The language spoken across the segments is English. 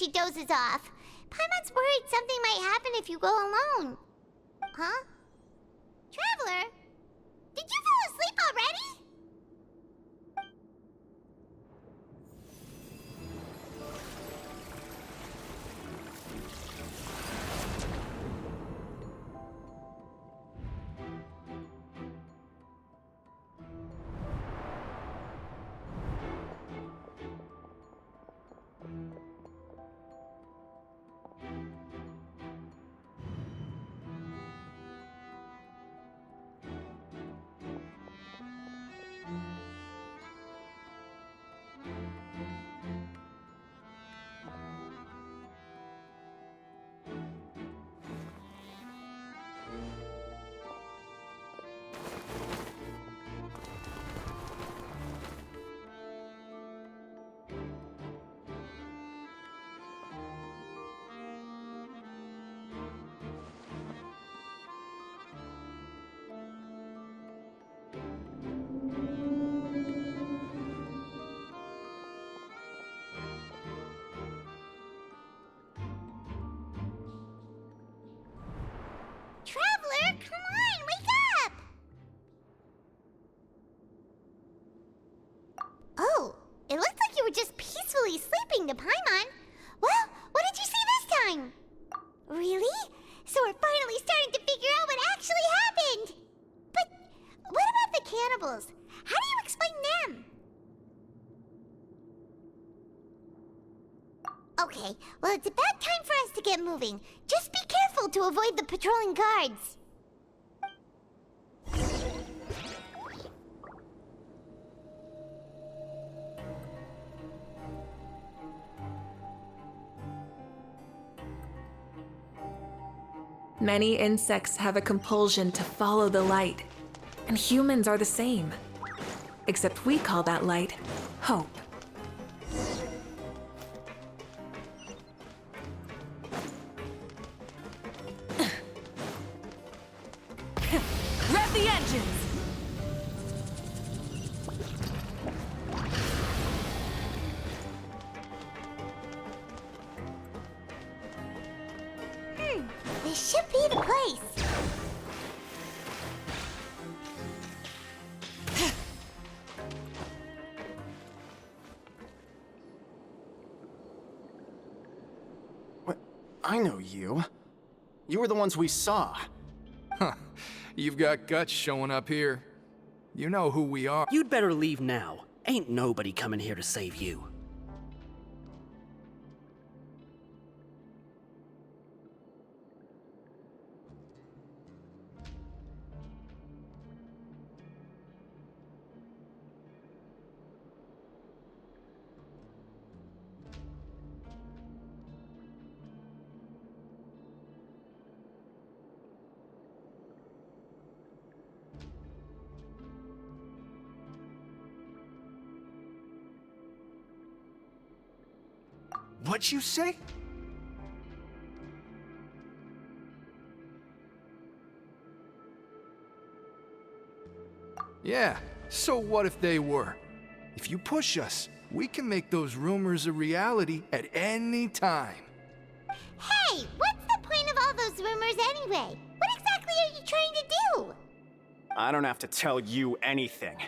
she dozes off. Paimon's worried something might happen if you go alone. Huh? Traveler? Did you fall asleep already? Traveler, come on, wake up! Oh, it looks like you were just peacefully sleeping to Paimon. Well, what did you see this time? Really? So we're finally starting to figure out what actually happened! But what about the cannibals? How do you explain them? Okay, well, it's about time for us to get moving. Just be careful to avoid the patrolling guards. Many insects have a compulsion to follow the light, and humans are the same. Except we call that light hope. Rev the engines! This should be the place. What? I know you. You were the ones we saw. Huh. You've got guts showing up here. You know who we are. You'd better leave now. Ain't nobody coming here to save you. What'd you say? Yeah, so what if they were? If you push us, we can make those rumors a reality at any time. Hey, what's the point of all those rumors anyway? What exactly are you trying to do? I don't have to tell you anything.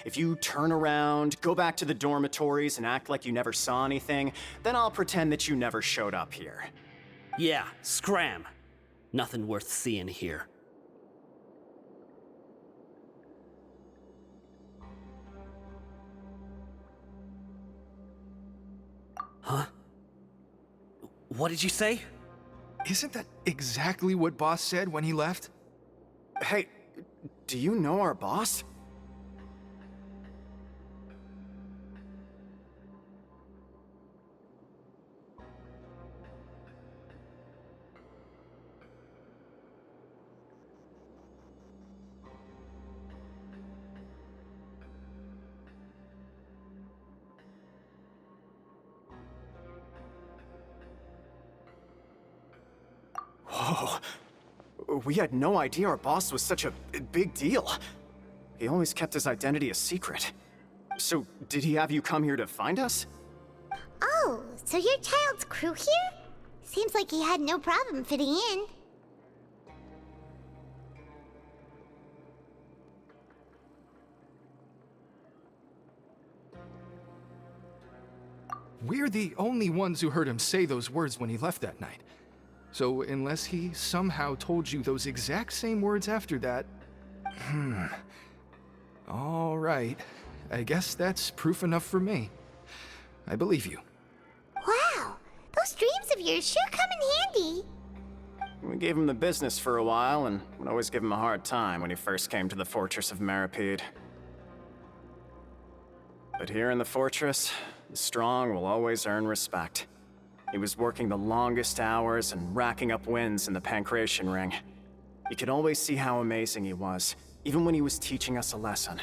If you turn around, go back to the dormitories, and act like you never saw anything, then I'll pretend that you never showed up here. Yeah, scram. Nothing worth seeing here. Huh? What did you say? Isn't that exactly what Boss said when he left? Hey, do you know our boss? Whoa. We had no idea our boss was such a big deal. He always kept his identity a secret. So, did he have you come here to find us? Oh, so you're Childe's crew here? Seems like he had no problem fitting in. We're the only ones who heard him say those words when he left that night. So unless he somehow told you those exact same words after that... All right. I guess that's proof enough for me. I believe you. Wow, those dreams of yours sure come in handy. We gave him the business for a while and would always give him a hard time when he first came to the fortress of Meripede. But here in the fortress, the strong will always earn respect. He was working the longest hours and racking up wins in the Pancration Ring. You could always see how amazing he was, even when he was teaching us a lesson.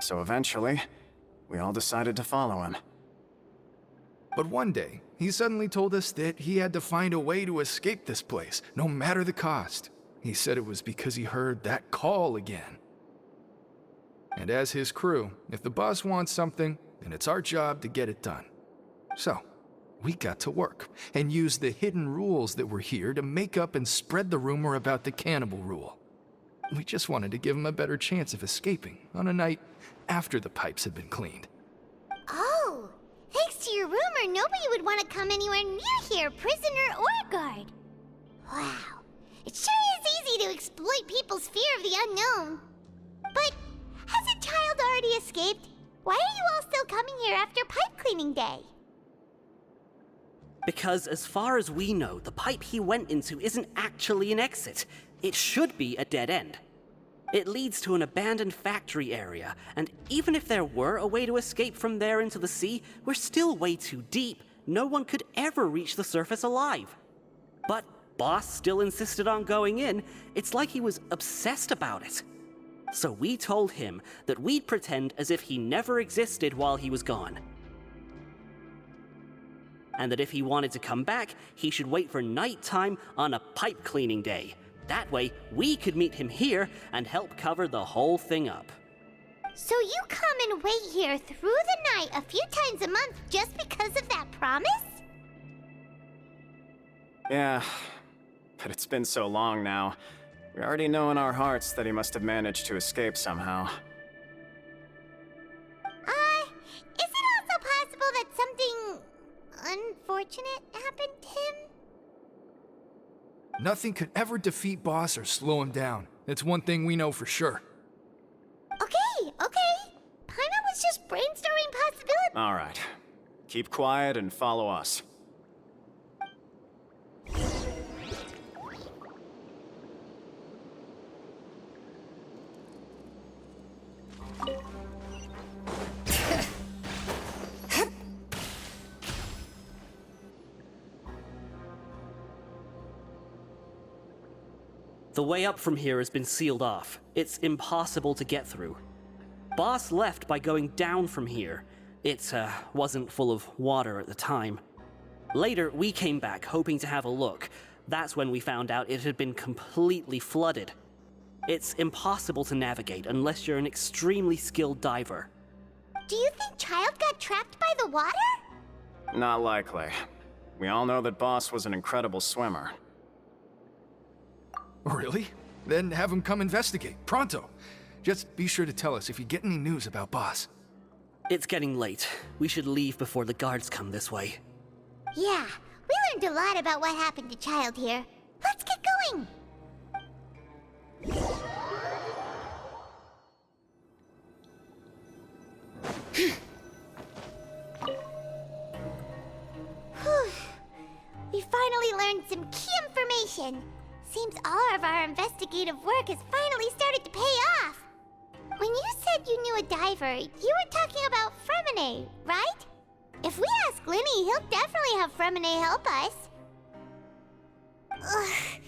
So eventually, we all decided to follow him. But one day, he suddenly told us that he had to find a way to escape this place, no matter the cost. He said it was because he heard that call again. And as his crew, if the boss wants something, then it's our job to get it done. So, we got to work, and used the hidden rules that were here to make up and spread the rumor about the cannibal rule. We just wanted to give him a better chance of escaping on a night after the pipes had been cleaned. Oh, thanks to your rumor, nobody would want to come anywhere near here, prisoner or guard. Wow, it sure is easy to exploit people's fear of the unknown. But hasn't Childe already escaped? Why are you all still coming here after pipe cleaning day? Because as far as we know, the pipe he went into isn't actually an exit. It should be a dead end. It leads to an abandoned factory area, and even if there were a way to escape from there into the sea, we're still way too deep. No one could ever reach the surface alive. But Boss still insisted on going in. It's like he was obsessed about it. So we told him that we'd pretend as if he never existed while he was gone. And that if he wanted to come back, he should wait for nighttime on a pipe cleaning day. That way, we could meet him here and help cover the whole thing up. So you come and wait here through the night a few times a month just because of that promise? Yeah, but it's been so long now. We already know in our hearts that he must have managed to escape somehow. Is it also possible that something unfortunate happened to him? Nothing could ever defeat Boss or slow him down. It's one thing we know for sure. Okay. Paimon was just brainstorming possibilities. All right. Keep quiet and follow us. The way up from here has been sealed off. It's impossible to get through. Boss left by going down from here. It wasn't full of water at the time. Later, we came back hoping to have a look. That's when we found out it had been completely flooded. It's impossible to navigate unless you're an extremely skilled diver. Do you think Childe got trapped by the water? Not likely. We all know that Boss was an incredible swimmer. Really? Then have him come investigate, pronto. Just be sure to tell us if you get any news about Boss. It's getting late. We should leave before the guards come this way. Yeah, we learned a lot about what happened to Childe here. Let's get going! Whew. We finally learned some key information. Seems all of our investigative work has finally started to pay off. When you said you knew a diver, you were talking about Fremine, right? If we ask Linny, he'll definitely have Fremine help us. Ugh.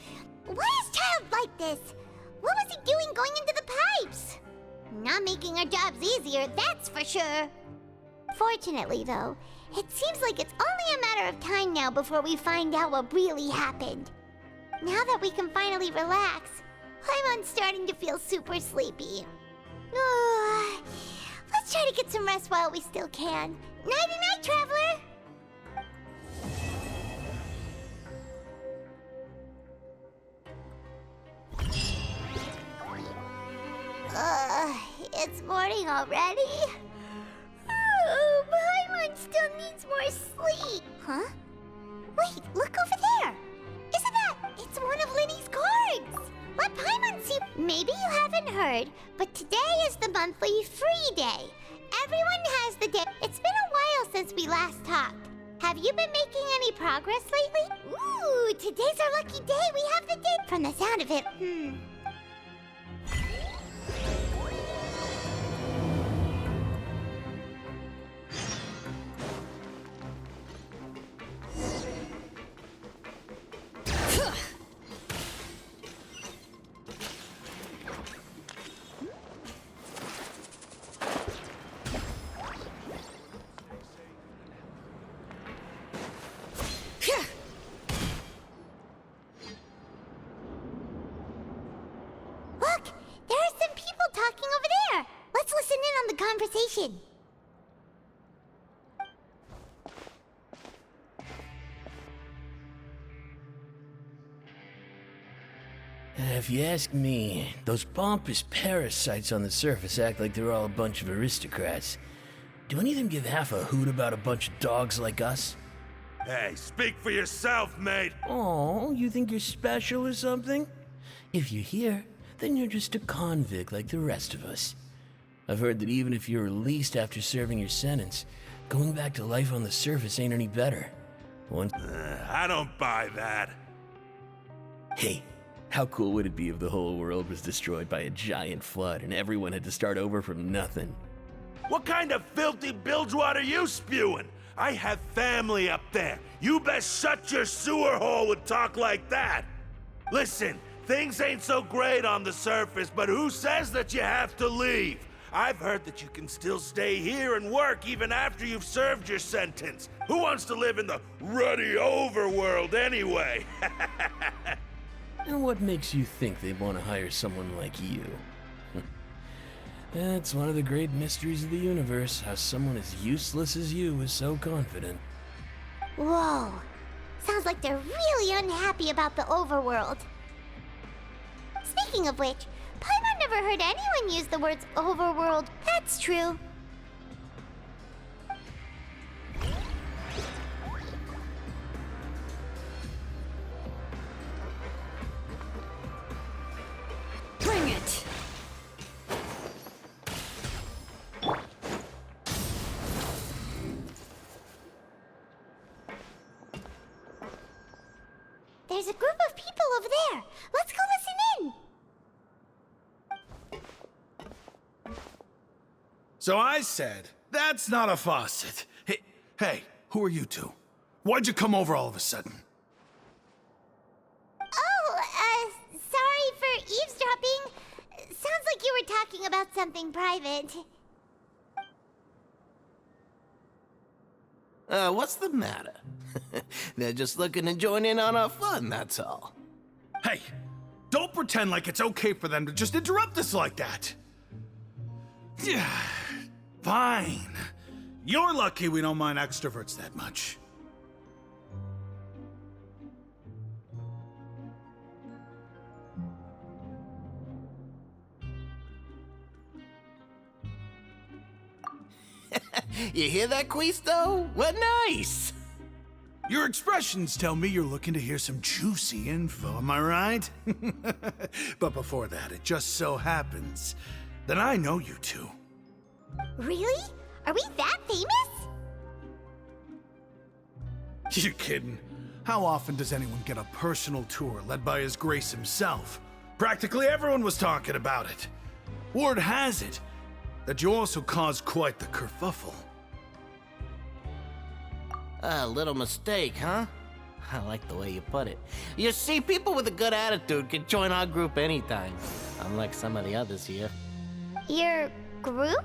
Why is Childe like this? What was he doing going into the pipes? Not making our jobs easier, that's for sure. Fortunately, though, it seems like it's only a matter of time now before we find out what really happened. Now that we can finally relax, I'm starting to feel super sleepy. Let's try to get some rest while we still can. Nighty-night, traveler! it's morning already. Oh, Paimon still needs more sleep. Huh? Wait, look over there. Isn't that? It's one of Linny's cards. Let Paimon see. Maybe you haven't heard, but today is the monthly free day. Everyone has the day. It's been a while since we last talked. Have you been making any progress lately? Ooh, today's our lucky day. We have the day. From the sound of it, Look, there are some people talking over there. Let's listen in on the conversation. If you ask me, those pompous parasites on the surface act like they're all a bunch of aristocrats. Do any of them give half a hoot about a bunch of dogs like us? Hey, speak for yourself, mate. Oh, you think you're special or something? If you're here, then you're just a convict like the rest of us. I've heard that even if you're released after serving your sentence, going back to life on the surface ain't any better. I don't buy that. Hey, how cool would it be if the whole world was destroyed by a giant flood and everyone had to start over from nothing? What kind of filthy bilgewater are you spewing? I have family up there. You best shut your sewer hole with talk like that. Listen, things ain't so great on the surface, but who says that you have to leave? I've heard that you can still stay here and work even after you've served your sentence. Who wants to live in the ruddy overworld anyway? And what makes you think they'd want to hire someone like you? That's one of the great mysteries of the universe, how someone as useless as you is so confident. Whoa. Sounds like they're really unhappy about the overworld. Speaking of which, Paimon never heard anyone use the words overworld. That's true. Bring it! There's a group of people over there. Let's go listen in. So I said, that's not a faucet. Hey, who are you two? Why'd you come over all of a sudden? Oh, sorry for eavesdropping. Sounds like you were talking about something private. What's the matter? They're just looking to join in on our fun, that's all. Hey, don't pretend like it's okay for them to just interrupt us like that. Yeah, fine. You're lucky we don't mind extroverts that much. You hear that, Quisto? What nice! Your expressions tell me you're looking to hear some juicy info, am I right? But before that, it just so happens that I know you two. Really? Are we that famous? You're kidding. How often does anyone get a personal tour led by His Grace himself? Practically everyone was talking about it. Word has it that you also caused quite the kerfuffle. A little mistake, huh? I like the way you put it. You see, people with a good attitude can join our group anytime, unlike some of the others here. Your group?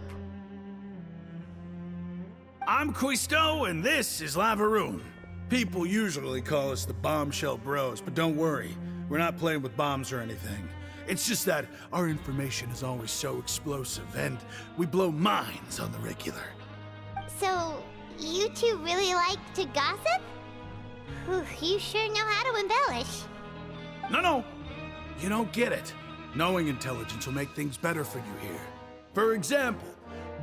I'm Quisto, and this is Lavaroon. People usually call us the Bombshell Bros, but don't worry, we're not playing with bombs or anything. It's just that our information is always so explosive, and we blow minds on the regular. So, you two really like to gossip? Whew, you sure know how to embellish. No, you don't get it. Knowing intelligence will make things better for you here. For example,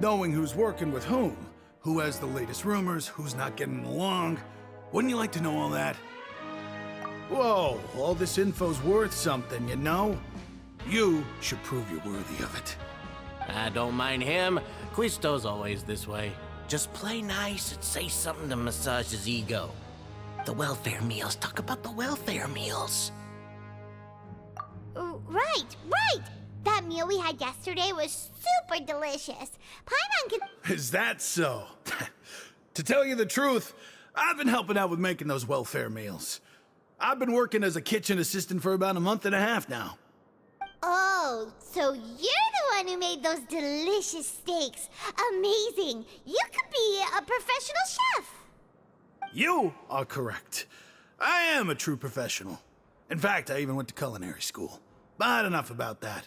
knowing who's working with whom, who has the latest rumors, who's not getting along. Wouldn't you like to know all that? Whoa, all this info's worth something, you know? You should prove you're worthy of it. I don't mind him. Quisto's always this way. Just play nice and say something to massage his ego. The welfare meals. Talk about the welfare meals. Right, right! That meal we had yesterday was super delicious. Paimon can... Is that so? To tell you the truth, I've been helping out with making those welfare meals. I've been working as a kitchen assistant for about a month and a half now. Oh, so you're the one who made those delicious steaks. Amazing! You could be a professional chef. You are correct. I am a true professional. In fact, I even went to culinary school. But enough about that.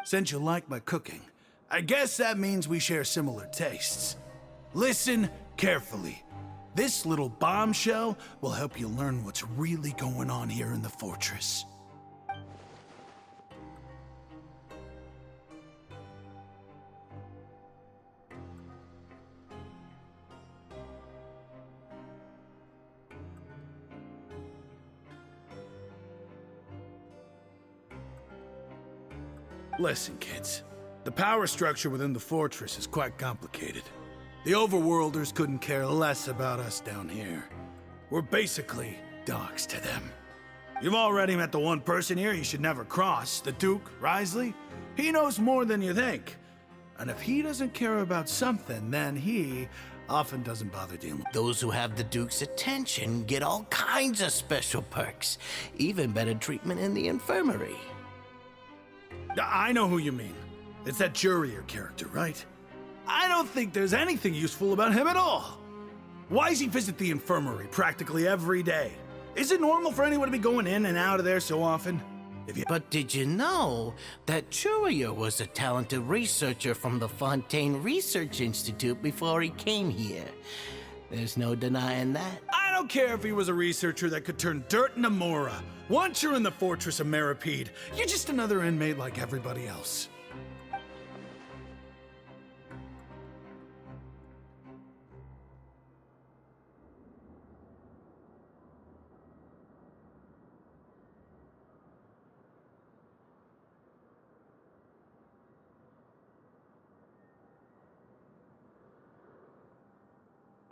Since you like my cooking, I guess that means we share similar tastes. Listen carefully. This little bombshell will help you learn what's really going on here in the fortress. Listen, kids. The power structure within the fortress is quite complicated. The Overworlders couldn't care less about us down here. We're basically dogs to them. You've already met the one person here you should never cross, the Duke, Risley. He knows more than you think. And if he doesn't care about something, then he often doesn't bother dealing with Those who have the Duke's attention get all kinds of special perks. Even better treatment in the infirmary. I know who you mean. It's that Jurier character, right? I don't think there's anything useful about him at all. Why does he visit the infirmary practically every day? Is it normal for anyone to be going in and out of there so often? But did you know that Jurier was a talented researcher from the Fontaine Research Institute before he came here? There's no denying that. I don't care if he was a researcher that could turn dirt into Mora. Once you're in the fortress of Meripede, you're just another inmate like everybody else.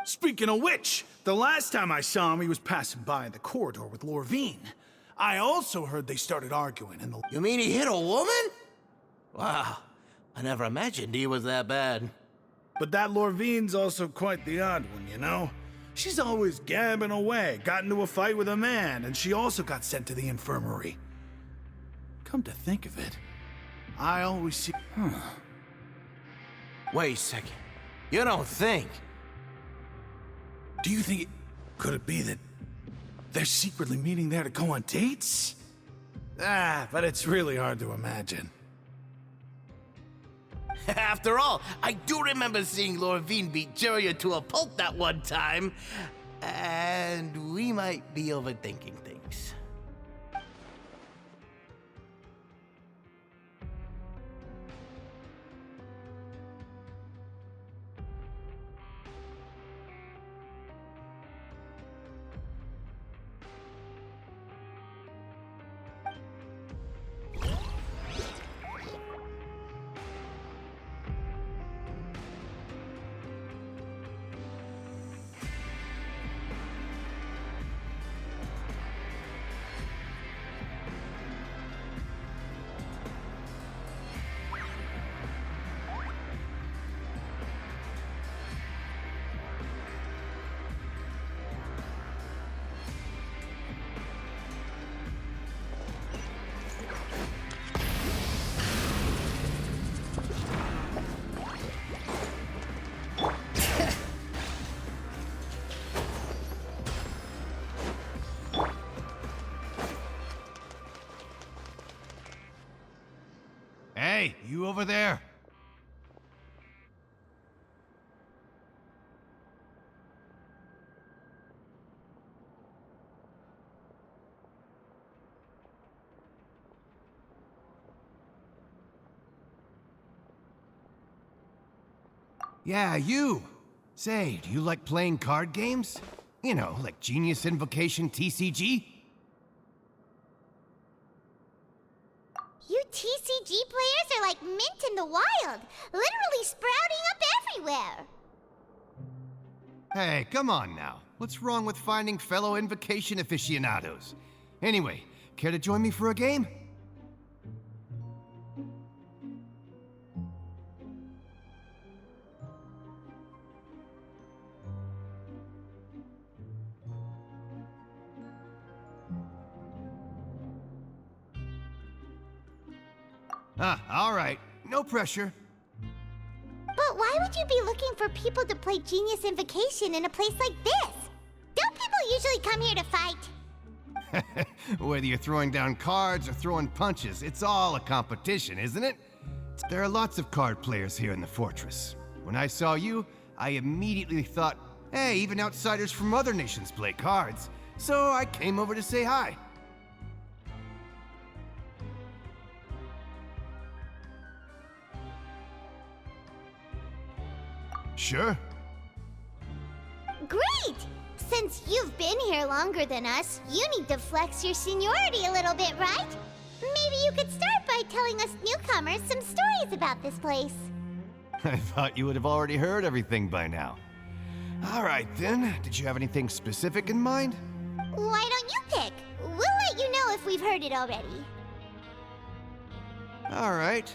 Speaking of which, the last time I saw him, he was passing by in the corridor with Lorvine. I also heard they started arguing in the... You mean he hit a woman? Wow, I never imagined he was that bad. But that Lorvine's also quite the odd one, you know? She's always gabbing away, got into a fight with a man, and she also got sent to the infirmary. Come to think of it, I always see... Wait a second. You don't think? Do you think could it be that they're secretly meeting there to go on dates? But it's really hard to imagine. After all, I do remember seeing Lorvine beat Jurier to a pulp that one time. And we might be overthinking things. Hey, you over there? Yeah, you. Say, do you like playing card games? You know, like Genius Invocation TCG? You TCG players are like mint in the wild, literally sprouting up everywhere. Hey, come on now. What's wrong with finding fellow Invocation aficionados? Anyway, care to join me for a game? All right. No pressure. But why would you be looking for people to play Genius Invocation in a place like this? Don't people usually come here to fight? Whether you're throwing down cards or throwing punches, it's all a competition, isn't it? There are lots of card players here in the fortress. When I saw you, I immediately thought, hey, even outsiders from other nations play cards. So I came over to say hi. Sure. Great! Since you've been here longer than us, you need to flex your seniority a little bit, right? Maybe you could start by telling us newcomers some stories about this place. I thought you would have already heard everything by now. All right, then. Did you have anything specific in mind? Why don't you pick? We'll let you know if we've heard it already. All right.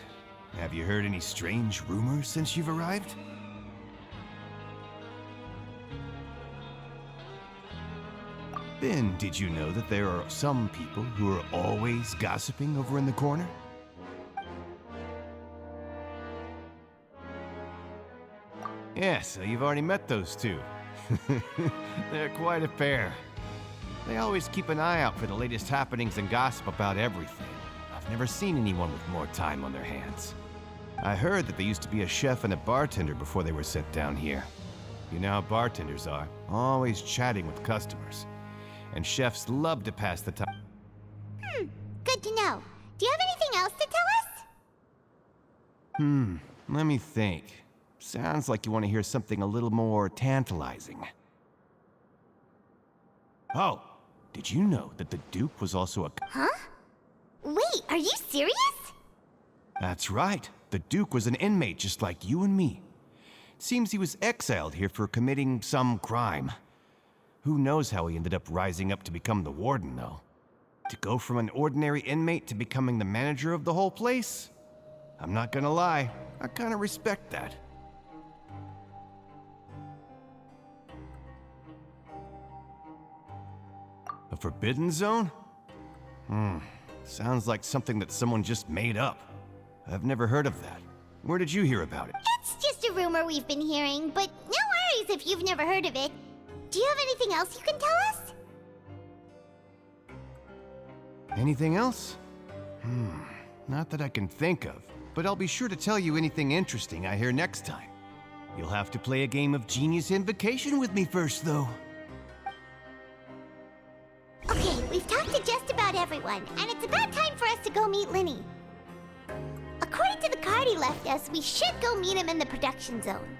Have you heard any strange rumors since you've arrived? Then, did you know that there are some people who are always gossiping over in the corner? Yeah, so you've already met those two. They're quite a pair. They always keep an eye out for the latest happenings and gossip about everything. I've never seen anyone with more time on their hands. I heard that they used to be a chef and a bartender before they were sent down here. You know how bartenders are, always chatting with customers. And chefs love to pass the time. Good to know. Do you have anything else to tell us? Let me think. Sounds like you want to hear something a little more tantalizing. Oh, did you know that the Duke was also a... Huh? Wait, are you serious? That's right. The Duke was an inmate just like you and me. Seems he was exiled here for committing some crime. Who knows how he ended up rising up to become the warden, though? To go from an ordinary inmate to becoming the manager of the whole place? I'm not gonna lie, I kinda respect that. A forbidden zone? Sounds like something that someone just made up. I've never heard of that. Where did you hear about it? It's just a rumor we've been hearing, but no worries if you've never heard of it. Do you have anything else you can tell us? Anything else? Not that I can think of, but I'll be sure to tell you anything interesting I hear next time. You'll have to play a game of Genius Invocation with me first, though. Okay, we've talked to just about everyone, and it's about time for us to go meet Linny. According to the card he left us, we should go meet him in the production zone.